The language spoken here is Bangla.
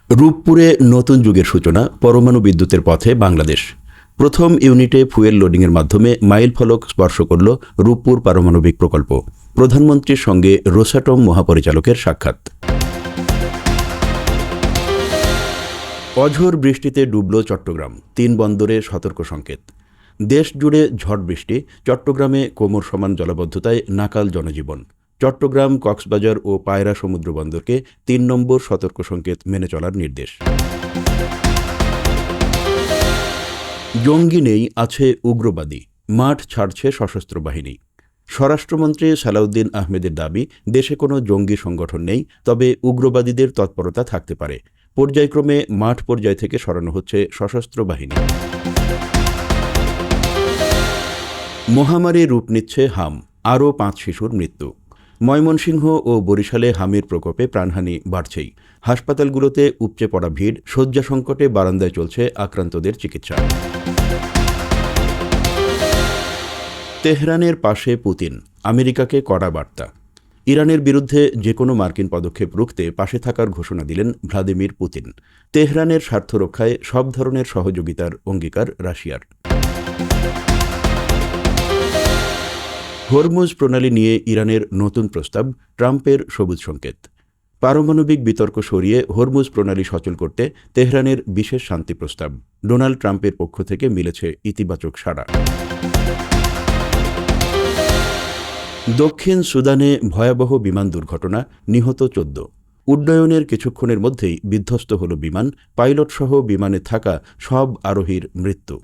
রূপপুরে নতুন যুগের সূচনা, পরমাণু বিদ্যুতের পথে বাংলাদেশ। প্রথম ইউনিটে ফুয়েল লোডিংয়ের মাধ্যমে মাইলফলক স্পর্শ করল রূপপুর পারমাণবিক প্রকল্প। প্রধানমন্ত্রীর সঙ্গে রোসাটম মহাপরিচালকের সাক্ষাৎ। অঝোর বৃষ্টিতে ডুবল চট্টগ্রাম, ৩ বন্দরে সতর্ক সংকেত। দেশ জুড়ে ঝড় বৃষ্টি, চট্টগ্রামে কোমর সমান জলাবদ্ধতায় নাকাল জনজীবন। চট্টগ্রাম, কক্সবাজার ও পায়রা সমুদ্র বন্দরকে ৩ নম্বর সতর্ক সংকেত মেনে চলার নির্দেশ। জঙ্গি নেই, আছে উগ্রবাদী, মাঠ ছাড়ছে সশস্ত্র বাহিনী। স্বরাষ্ট্রমন্ত্রী সালাউদ্দিন আহমেদের দাবি, দেশে কোনো জঙ্গি সংগঠন নেই, তবে উগ্রবাদীদের তৎপরতা থাকতে পারে। পর্যায়ক্রমে মাঠ পর্যায় থেকে সরানো হচ্ছে সশস্ত্র বাহিনী। মহামারী রূপ নিচ্ছে হাম, আরও ৫ শিশুর মৃত্যু। ময়মনসিংহ ও বরিশালে হামির প্রকোপে প্রাণহানি বাড়ছেই। হাসপাতালগুলোতে উপচে পড়া ভিড়, শয্যা সংকটে বারান্দায় চলছে আক্রান্তদের চিকিৎসা। তেহরানের পাশে পুতিন, আমেরিকাকে কড়া বার্তা। ইরানের বিরুদ্ধে যে কোনো মার্কিন পদক্ষেপ রুখতে পাশে থাকার ঘোষণা দিলেন ভ্লাদিমির পুতিন। তেহরানের স্বার্থ রক্ষায় সব ধরনের সহযোগিতার অঙ্গীকার রাশিয়ার। হরমুজ প্রণালী নিয়ে ইরানের নতুন প্রস্তাব, ট্রাম্পের সবুজ সংকেত। পারমাণবিক বিতর্ক সরিয়ে হরমুজ প্রণালী সচল করতে তেহরানের বিশেষ শান্তি প্রস্তাব। ডোনাল্ড ট্রাম্পের পক্ষ থেকে মিলেছে ইতিবাচক সাড়া। দক্ষিণ সুদানে ভয়াবহ বিমান দুর্ঘটনা, নিহত ১৪। উড্ডয়নের কিছুক্ষণের মধ্যেই বিধ্বস্ত হল বিমান, পাইলটসহ বিমানে থাকা সব আরোহীর মৃত্যু।